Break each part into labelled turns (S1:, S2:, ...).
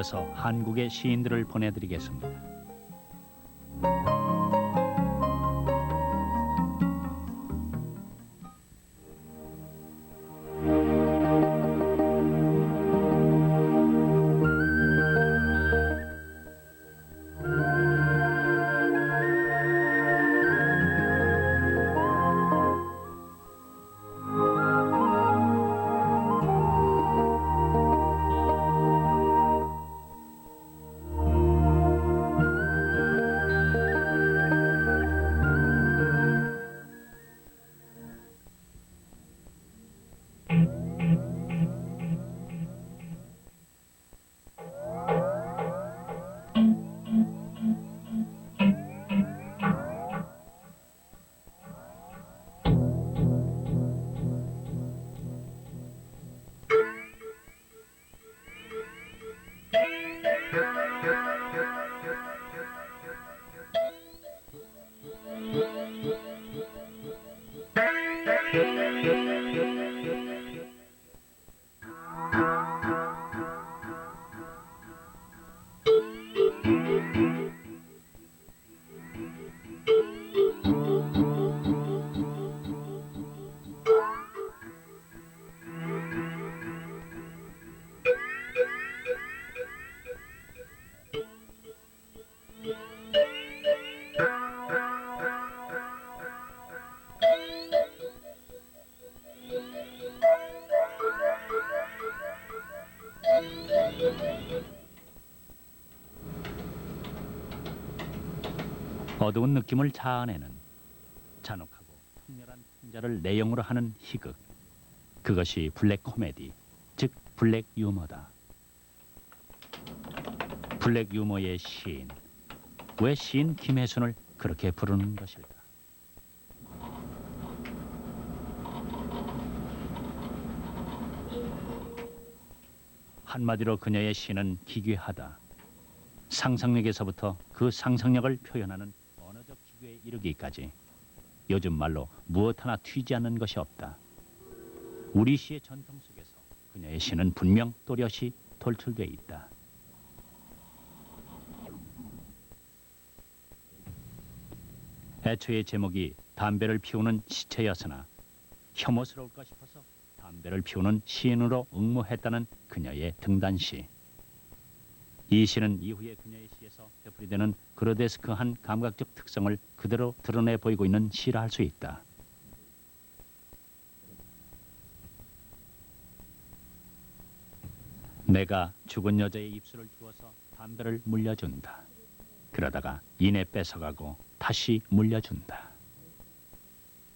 S1: 이어서 한국의 시인들을 보내드리겠습니다. 어두운 느낌을 자아내는 잔혹하고 통렬한 풍자를 내용으로 하는 희극. 그것이 블랙 코미디, 즉 블랙 유머다. 블랙 유머의 시인. 왜 시인 김혜순을 그렇게 부르는 것일까? 한마디로 그녀의 시는 기괴하다. 상상력에서부터 그 상상력을 표현하는 언어적 기괴에 이르기까지 요즘 말로 무엇 하나 튀지 않는 것이 없다. 우리 시의 전통 속에서 그녀의 시는 분명 또렷이 돌출돼 있다. 애초에 제목이 담배를 피우는 시체였으나 혐오스러울까 싶어서 담배를 피우는 시인으로 응모했다는 그녀의 등단시. 이 시는 이후에 그녀의 시에서 되풀이되는 그로데스크한 감각적 특성을 그대로 드러내 보이고 있는 시라 할 수 있다. 내가 죽은 여자의 입술을 주워서 담배를 물려준다. 그러다가 이내 뺏어가고 다시 물려준다.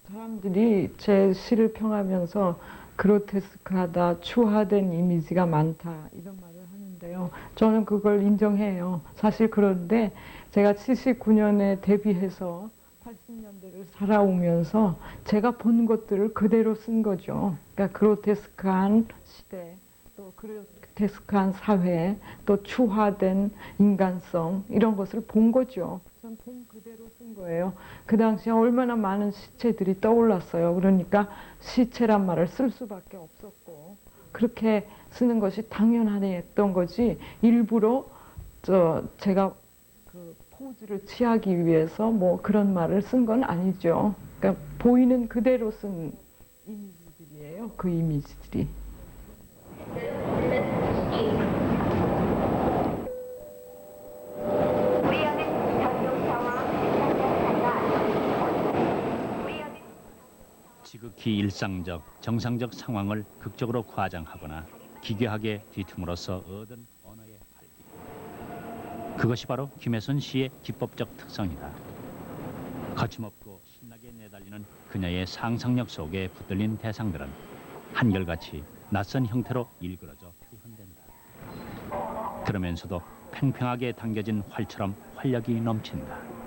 S2: 사람들이 제 시를 평하면서 그로테스크하다, 추화된 이미지가 많다 이런 말을 하는데요. 저는 그걸 인정해요. 사실 그런데 제가 79년에 데뷔해서 80년대를 살아오면서 제가 본 것들을 그대로 쓴 거죠. 그러니까 그로테스크한 시대, 또 그로테스크한 사회, 또 추화된 인간성 이런 것을 본 거죠. 전 본 그대로 쓴 거예요. 그 당시에 얼마나 많은 시체들이 떠올랐어요. 그러니까 시체란 말을 쓸 수밖에 없었고 그렇게 쓰는 것이 당연했던 거지 일부러 제가 그 포즈를 취하기 위해서 뭐 그런 말을 쓴 건 아니죠. 그러니까 보이는 그대로 쓴 이미지들이에요. 그 이미지들이.
S1: 지극히 일상적, 정상적 상황을 극적으로 과장하거나 기괴하게 뒤틈으로써 얻은 언어의 활기. 그것이 바로 김혜순 시의 기법적 특성이다. 거침없고 신나게 내달리는 그녀의 상상력 속에 붙들린 대상들은 한결같이 낯선 형태로 일그러져 표현된다. 그러면서도 팽팽하게 당겨진 활처럼 활력이 넘친다.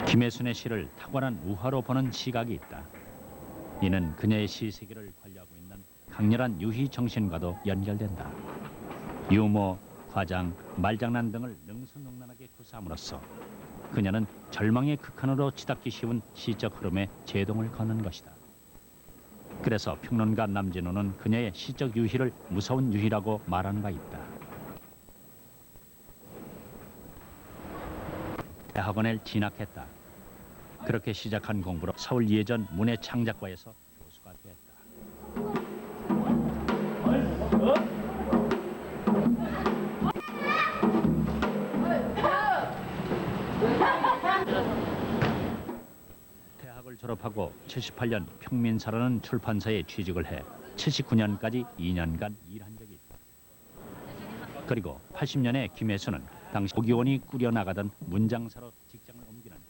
S1: 김혜순의 시를 탁월한 우화로 보는 시각이 있다. 이는 그녀의 시 세계를 관리하고 있는 강렬한 유희 정신과도 연결된다. 유머, 과장, 말장난 등을 능수능란하게 구사함으로써 그녀는 절망의 극한으로 치닫기 쉬운 시적 흐름에 제동을 거는 것이다. 그래서 평론가 남진호는 그녀의 시적 유희를 무서운 유희라고 말하는 바 있다. 대학원을 진학했다. 그렇게 시작한 공부로 서울 예전 문해창작과에서 교수가 됐다. 대학을 졸업하고 78년 평민사라는 출판사에 취직을 해 79년까지 2년간 일한 적이 있다. 그리고 80년에 김혜수는 당시 오기원이 꾸려나가던 문장사로 직장을 옮기는데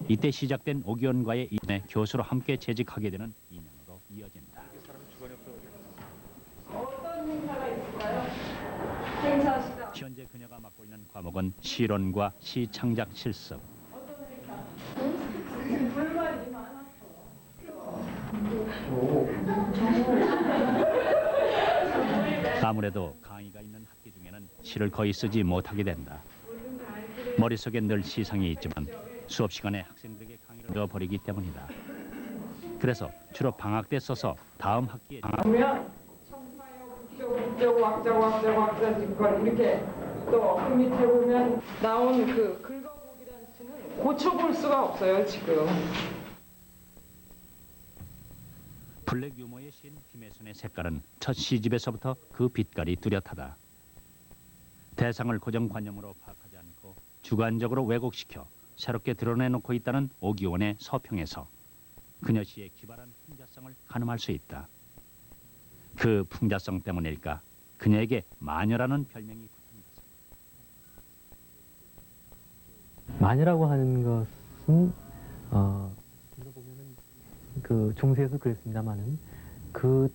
S1: 이때 시작된 오기원과의 인연에 교수로 함께 재직하게 되는 인연으로 이어진다.
S2: 어떤 행사가 있을까요? 행사 시작.
S1: 현재 그녀가 맡고 있는 과목은 시론과 시창작 실습.
S2: 어떤 행사? 불만이 많았어.
S1: 아무래도 강의가 있는 학기 중에는 시를 거의 쓰지 못하게 된다. 머릿속에 늘 시상이 있지만 수업 시간에 학생들에게 강의를 넣어버리기 때문이다. 그래서 주로 방학 때 써서 다음 학기에
S2: 보면 청파역 국적 왁자 직걸 이렇게 또 그 밑에 보면 나온 그 긁어보기라는 시는 고쳐볼 수가 없어요 지금.
S1: 블랙 유머의 시인 김혜순의 색깔은 첫 시집에서부터 그 빛깔이 뚜렷하다. 대상을 고정관념으로 파악하지 않고 주관적으로 왜곡시켜 새롭게 드러내놓고 있다는 오기원의 서평에서 그녀 시의 기발한 풍자성을 가늠할 수 있다. 그 풍자성 때문일까 그녀에게 마녀라는 별명이 붙은 것은.
S3: 마녀라고 하는 것은 보면은 그 중세에서 그랬습니다만은 그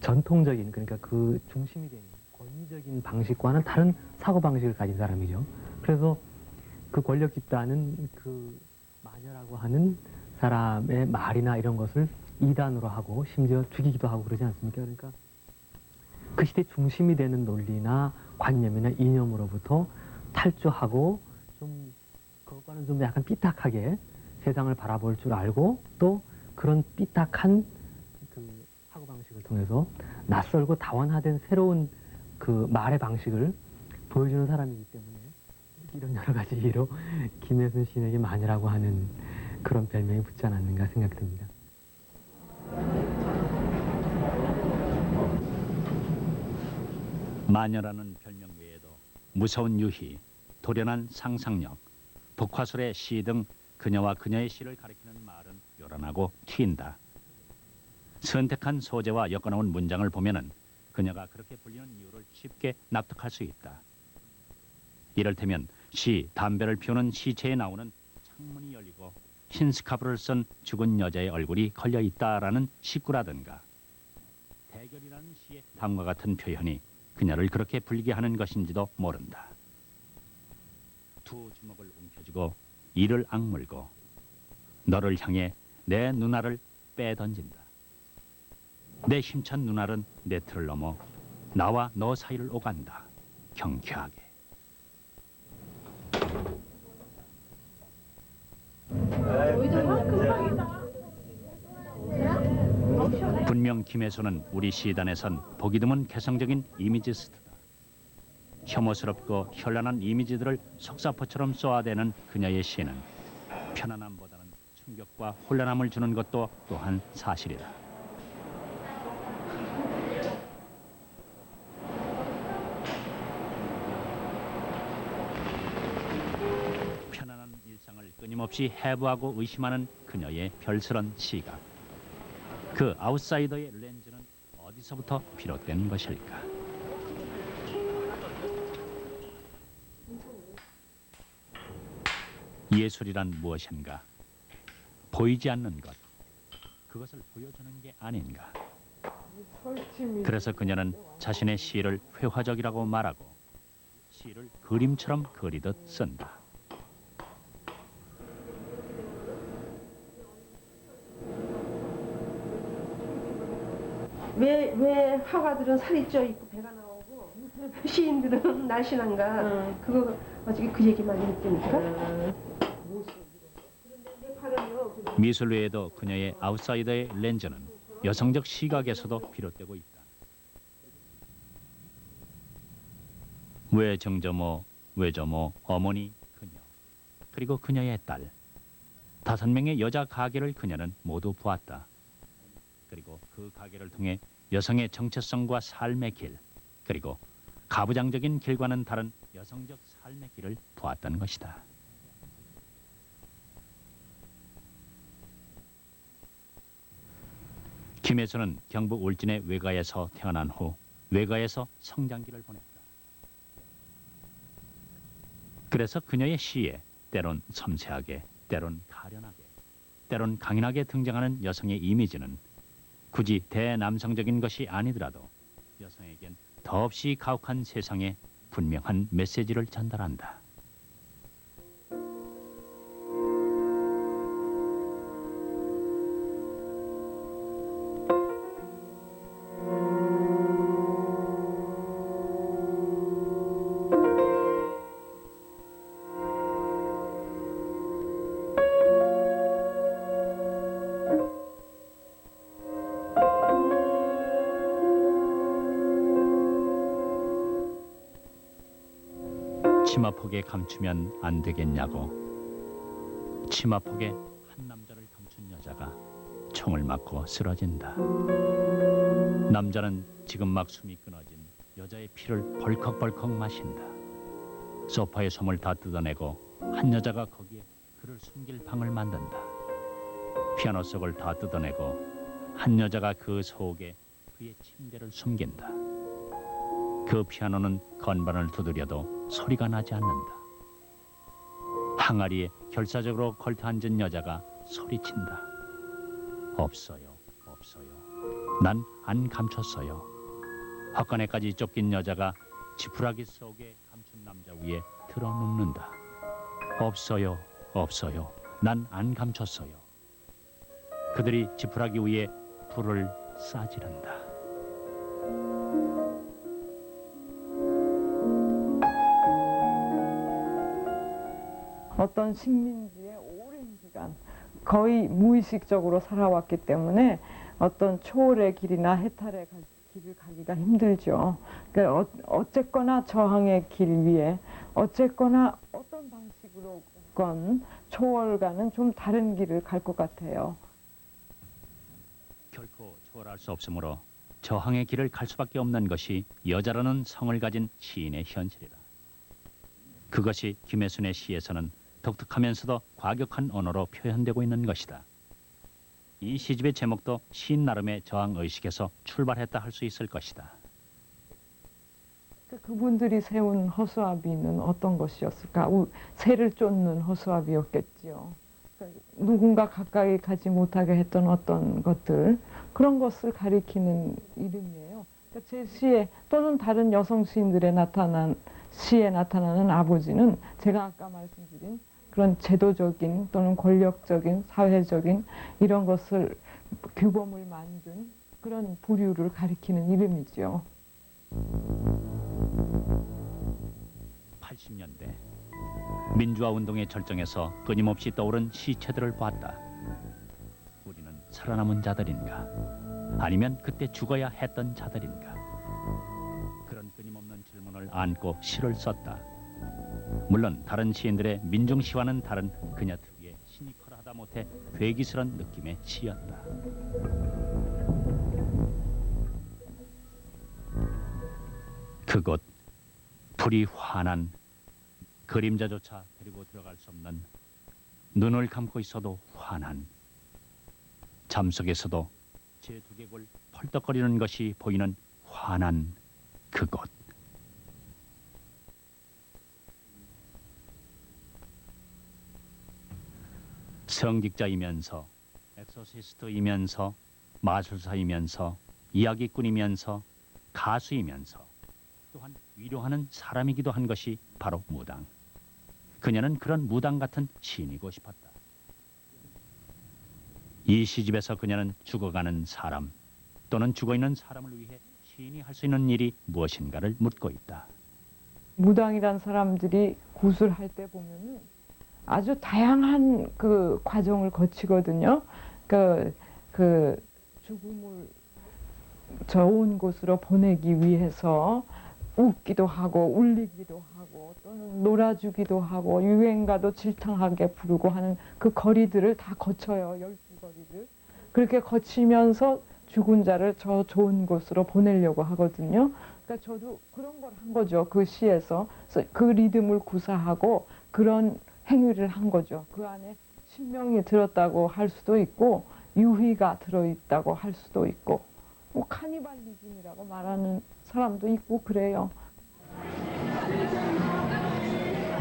S3: 전통적인 그러니까 그 중심이 되는 권위적인 방식과는 다른 사고 방식을 가진 사람이죠. 그래서 그 권력 집단은 그 마녀라고 하는 사람의 말이나 이런 것을 이단으로 하고 심지어 죽이기도 하고 그러지 않습니까? 그러니까 그 시대 중심이 되는 논리나 관념이나 이념으로부터 탈주하고 좀 그것과는 좀 약간 삐딱하게 세상을 바라볼 줄 알고 또 그런 삐딱한 그 사고방식을 통해서 낯설고 다원화된 새로운 그 말의 방식을 보여주는 사람이기 때문에 이런 여러 가지 이유로 김혜순 시인에게 마녀라고 하는 그런 별명이 붙지 않았는가 생각이 듭니다.
S1: 마녀라는 별명 외에도 무서운 유희, 도련한 상상력, 복화술의 시 등 그녀와 그녀의 시를 가리키는 말은 요란하고 튄다. 선택한 소재와 엮어놓은 문장을 보면은 그녀가 그렇게 불리는 이유를 쉽게 납득할 수 있다. 이를테면 시 담배를 피우는 시체에 나오는 창문이 열리고 흰 스카프를 쓴 죽은 여자의 얼굴이 걸려 있다라는 식구라든가 대결이라는 시의 다음과 같은 표현이 그녀를 그렇게 불리게 하는 것인지도 모른다. 두 주먹을 움켜쥐고 이를 악물고 너를 향해 내 눈알을 빼던진다. 내 힘찬 눈알은 내 틀을 넘어 나와 너 사이를 오간다. 경쾌하게. 분명 김혜수는 우리 시단에선 보기 드문 개성적인 이미지스트다. 혐오스럽고 현란한 이미지들을 속사포처럼 쏘아대는 그녀의 시는 편안함보다는 충격과 혼란함을 주는 것도 또한 사실이다. 편안한 일상을 끊임없이 해부하고 의심하는 그녀의 별스런 시각. 그 아웃사이더의 렌즈는 어디서부터 비롯된 것일까? 예술이란 무엇인가? 보이지 않는 것. 그것을 보여주는 게 아닌가? 그래서 그녀는 자신의 시를 회화적이라고 말하고 시를 그림처럼 그리듯 쓴다.
S4: 왜 화가들은 살이 쪄 있고 배가 나오고 시인들은 날씬한가? 그거 어저께 그 얘기 많이 했다니까.
S1: 미술 외에도 그녀의 아웃사이더의 렌즈는 여성적 시각에서도 비롯되고 있다. 외정저모, 외조모, 어머니, 그녀, 그리고 그녀의 딸 5명의 여자 가계를 그녀는 모두 보았다. 그리고 그 가계를 통해 여성의 정체성과 삶의 길, 그리고 가부장적인 길과는 다른 여성적 삶의 길을 보았다는 것이다. 김혜수는 경북 울진의 외가에서 태어난 후 외가에서 성장기를 보냈다. 그래서 그녀의 시에 때론 섬세하게, 때론 가련하게, 때론 강인하게 등장하는 여성의 이미지는 굳이 대남성적인 것이 아니더라도 여성에겐 더없이 가혹한 세상에 분명한 메시지를 전달한다. 치마폭에 감추면 안 되겠냐고 치마폭에 한 남자를 감춘 여자가 총을 맞고 쓰러진다. 남자는 지금 막 숨이 끊어진 여자의 피를 벌컥벌컥 마신다. 소파의 솜을 다 뜯어내고 한 여자가 거기에 그를 숨길 방을 만든다. 피아노 속을 다 뜯어내고 한 여자가 그 속에 그의 침대를 숨긴다. 그 피아노는 건반을 두드려도 소리가 나지 않는다. 항아리에 결사적으로 걸터앉은 여자가 소리친다. 없어요, 없어요. 난 안 감췄어요. 헛간에까지 쫓긴 여자가 지푸라기 속에 감춘 남자 위에 들어눕는다. 없어요, 없어요. 난 안 감췄어요. 그들이 지푸라기 위에 불을 싸지른다.
S2: 어떤 식민지의 오랜 기간 거의 무의식적으로 살아왔기 때문에 어떤 초월의 길이나 해탈의 길을 가기가 힘들죠. 그러니까 어쨌거나 저항의 길 위에 어쨌거나 어떤 방식으로건 초월과는 좀 다른 길을 갈 것 같아요.
S1: 결코 초월할 수 없으므로 저항의 길을 갈 수밖에 없는 것이 여자라는 성을 가진 시인의 현실이다. 그것이 김혜순의 시에서는 독특하면서도 과격한 언어로 표현되고 있는 것이다. 이 시집의 제목도 시인 나름의 저항의식에서 출발했다 할 수 있을 것이다.
S2: 그분들이 세운 허수아비는 어떤 것이었을까? 새를 쫓는 허수아비였겠지요. 그러니까 누군가 가까이 가지 못하게 했던 어떤 것들, 그런 것을 가리키는 이름이에요. 그러니까 제 시에 또는 다른 여성 시인들의 시에 나타나는 아버지는 제가 아까 말씀드린 그런 제도적인 또는 권력적인 사회적인 이런 것을 규범을 만든 그런 부류를 가리키는 이름이죠.
S1: 80년대 민주화 운동의 절정에서 끊임없이 떠오른 시체들을 보았다. 우리는 살아남은 자들인가? 아니면 그때 죽어야 했던 자들인가? 그런 끊임없는 질문을 안고 시를 썼다. 물론 다른 시인들의 민중시와는 다른 그녀 특유의 시니컬하다 못해 괴기스런 느낌의 시였다. 그곳 불이 환한 그림자조차 데리고 들어갈 수 없는 눈을 감고 있어도 환한 잠속에서도 제 두개골 펄떡거리는 것이 보이는 환한 그곳. 성직자이면서 엑소시스트이면서 마술사이면서 이야기꾼이면서 가수이면서 또한 위로하는 사람이기도 한 것이 바로 무당. 그녀는 그런 무당 같은 시인이고 싶었다. 이 시집에서 그녀는 죽어가는 사람 또는 죽어있는 사람을 위해 시인이 할 수 있는 일이 무엇인가를 묻고 있다.
S2: 무당이란 사람들이 구술할 때 보면은 아주 다양한 그 과정을 거치거든요. 그 죽음을 좋은 곳으로 보내기 위해서 웃기도 하고 울리기도 하고 또는 놀아주기도 하고 유행가도 질창하게 부르고 하는 그 거리들을 다 거쳐요. 12거리를. 그렇게 거치면서 죽은 자를 저 좋은 곳으로 보내려고 하거든요. 그러니까 저도 그런 걸 한 거죠. 그 시에서. 그래서 그 리듬을 구사하고 그런 행위를 한 거죠. 그 안에 신명이 들었다고 할 수도 있고 유희가 들어있다고 할 수도 있고 뭐 카니발리즘이라고 말하는 사람도 있고 그래요.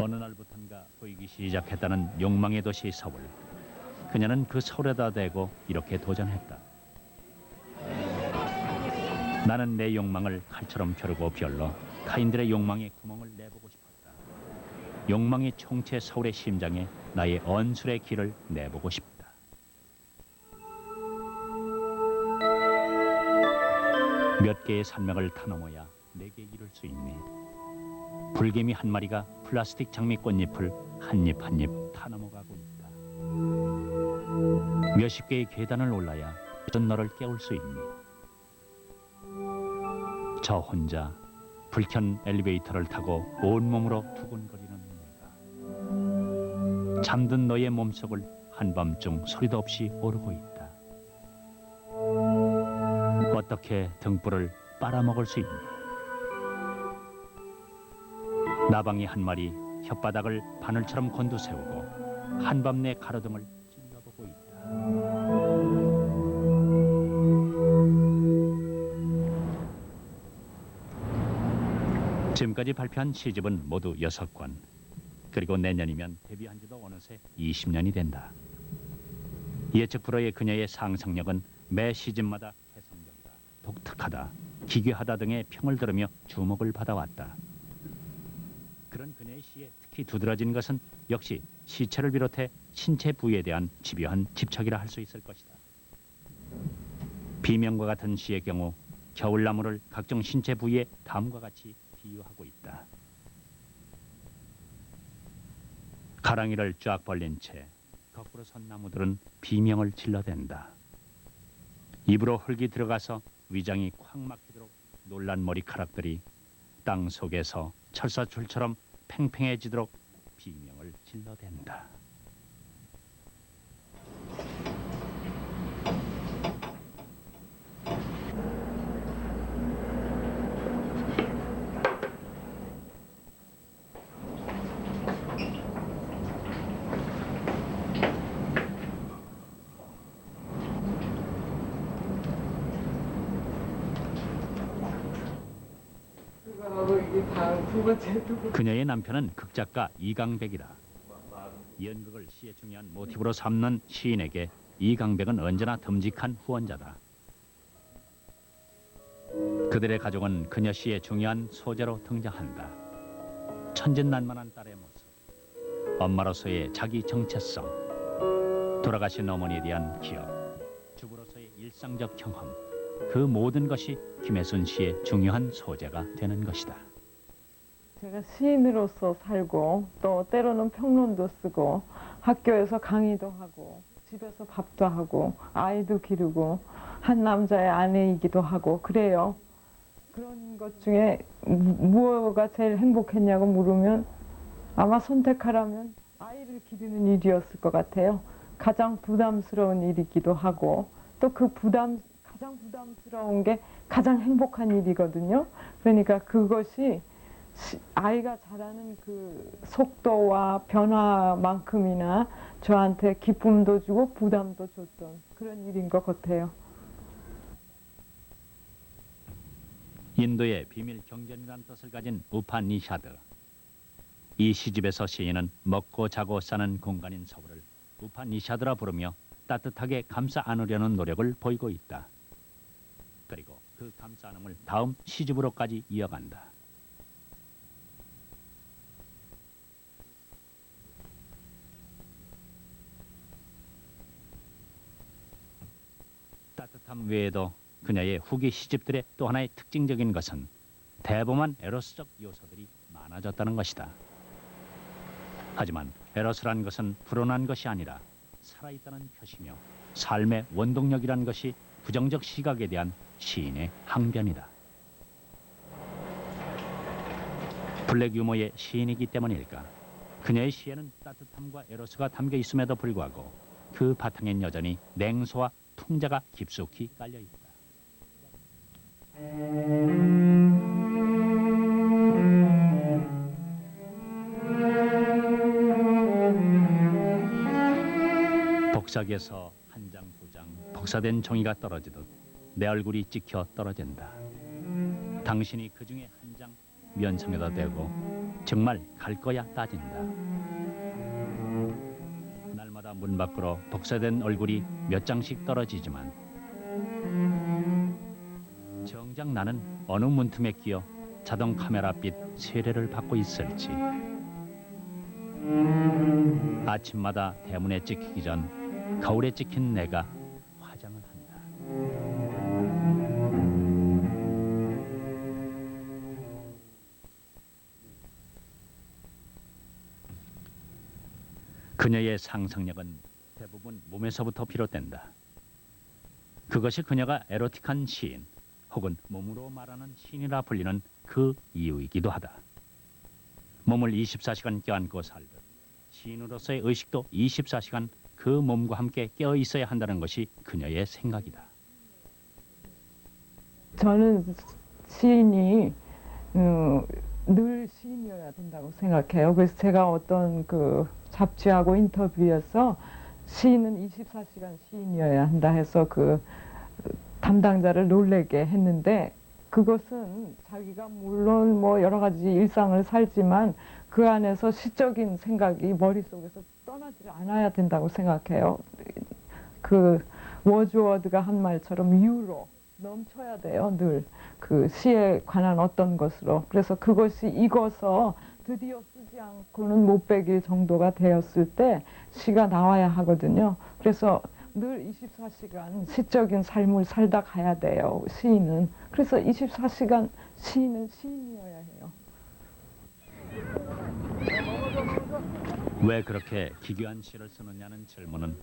S1: 어느 날부턴가 보이기 시작했다는 욕망의 도시 서울. 그녀는 그 서울에다 대고 이렇게 도전했다. 나는 내 욕망을 칼처럼 펴르고 별러 타인들의 욕망에 구멍을 내보고 싶었다. 욕망이 총체 서울의 심장에 나의 언술의 길을 내보고 싶다. 몇 개의 산맥을 타넘어야 내게 이룰 수 있니? 불개미 한 마리가 플라스틱 장미 꽃잎을 한 입 한 입 타넘어가고 있다. 몇십 개의 계단을 올라야 어떤 너를 깨울 수 있니? 저 혼자 불켠 엘리베이터를 타고 온몸으로 두근거리는 내가 잠든 너의 몸속을 한밤중 소리도 없이 오르고 있다. 어떻게 등불을 빨아먹을 수 있니? 나방이 한 마리 혓바닥을 바늘처럼 곤두세우고 한밤 내 가로등을 찔러보고 있다. 지금까지 발표한 시집은 모두 6권. 그리고 내년이면 데뷔한 지도 어느새 20년이 된다. 예측 불허의 그녀의 상상력은 매 시집마다 개성적이다, 독특하다, 기괴하다 등의 평을 들으며 주목을 받아왔다. 그런 그녀의 시에 특히 두드러진 것은 역시 시체를 비롯해 신체 부위에 대한 집요한 집착이라 할 수 있을 것이다. 비명과 같은 시의 경우 겨울나무를 각종 신체 부위에 다음과 같이 비유하고 있다. 가랑이를 쫙 벌린 채 거꾸로 선 나무들은 비명을 질러댄다. 입으로 흙이 들어가서 위장이 콱 막히도록 놀란 머리카락들이 땅 속에서 철사줄처럼 팽팽해지도록 비명을 질러댄다.
S2: 그거하고 이게 다음 두 번째
S1: 그녀의 남편은 극작가 이강백이다. 연극을 시의 중요한 모티브로 삼는 시인에게 이강백은 언제나 듬직한 후원자다. 그들의 가족은 그녀 시의 중요한 소재로 등장한다. 천진난만한 딸의 모습, 엄마로서의 자기 정체성, 돌아가신 어머니에 대한 기억, 주부로서의 일상적 경험, 그 모든 것이 김혜순 씨의 중요한 소재가 되는 것이다.
S2: 제가 시인으로서 살고 또 때로는 평론도 쓰고 학교에서 강의도 하고 집에서 밥도 하고 아이도 기르고 한 남자의 아내이기도 하고 그래요. 그런 것 중에 무엇가 제일 행복했냐고 물으면 아마 선택하라면 아이를 기르는 일이었을 것 같아요. 가장 부담스러운 일이기도 하고 또 그 가장 부담스러운 게 가장 행복한 일이거든요. 그러니까 그것이 아이가 자라는 그 속도와 변화만큼이나 저한테 기쁨도 주고 부담도 줬던 그런 일인 것 같아요.
S1: 인도의 비밀 경전이란 뜻을 가진 우파니샤드. 이 시집에서 시인은 먹고 자고 사는 공간인 서울을 우파니샤드라 부르며 따뜻하게 감싸 안으려는 노력을 보이고 있다. 그리고 그 감싸 안음을 다음 시집으로까지 이어간다. 따뜻함 외에도 그녀의 후기 시집들의 또 하나의 특징적인 것은 대범한 에로스적 요소들이 많은 많아졌다는 것이다. 하지만 에로스란 것은 불어난 것이 아니라 살아있다는 표시며 삶의 원동력이란 것이 부정적 시각에 대한 시인의 항변이다. 블랙 유머의 시인이기 때문일까? 그녀의 시에는 따뜻함과 에로스가 담겨 있음에도 불구하고 그 바탕엔 여전히 냉소와 풍자가 깊숙이 깔려 있다. 복사기에서 한 장, 두 장 복사된 종이가 떨어지듯 내 얼굴이 찍혀 떨어진다. 당신이 그 중에 한 장 면상에다 대고 정말 갈 거야 따진다. 날마다 문 밖으로 복사된 얼굴이 몇 장씩 떨어지지만 정작 나는 어느 문틈에 끼어 자동 카메라빛 세례를 받고 있을지. 아침마다 대문에 찍히기 전 거울에 찍힌 내가 화장을 한다. 그녀의 상상력은 대부분 몸에서부터 비롯된다. 그것이 그녀가 에로틱한 시인 혹은 몸으로 말하는 시인이라 불리는 그 이유이기도 하다. 몸을 24시간 껴안고 살듯 시인으로서의 의식도 24시간 그 몸과 함께 깨어 있어야 한다는 것이 그녀의 생각이다.
S2: 저는 시인이 늘 시인이어야 된다고 생각해요. 그래서 제가 어떤 그 잡지하고 인터뷰에서 시인은 24시간 시인이어야 한다 해서 그 담당자를 놀래게 했는데, 그것은 자기가 물론 뭐 여러 가지 일상을 살지만 그 안에서 시적인 생각이 머릿속에서 떠나지 않아야 된다고 생각해요. 그 워즈워드가 한 말처럼 유로 넘쳐야 돼요. 늘 그 시에 관한 어떤 것으로. 그래서 그것이 익어서 드디어 쓰지 않고는 못 베길 정도가 되었을 때 시가 나와야 하거든요. 그래서 늘 24시간 시적인 삶을 살다 가야 돼요, 시인은. 그래서 24시간 시인은 시인이어야 해요.
S1: 왜 그렇게 기괴한 시를 쓰느냐는 질문은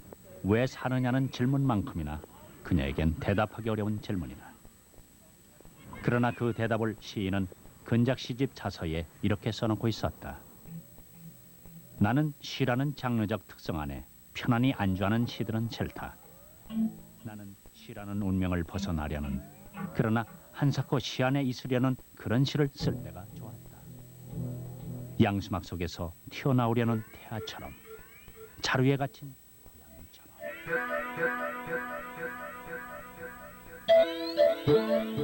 S1: 왜 사느냐는 질문만큼이나 그녀에겐 대답하기 어려운 질문이다. 그러나 그 대답을 시인은 근작 시집 자서에 이렇게 써놓고 있었다. 나는 시라는 장르적 특성 안에 편안히 안주하는 시들은 싫다. 나는 시라는 운명을 벗어나려는, 그러나 한사코 시 안에 있으려는 그런 시를 쓸 때가 좋았다. 양수막 속에서 튀어나오려는 태아처럼, 자루에 갇힌 고양이처럼.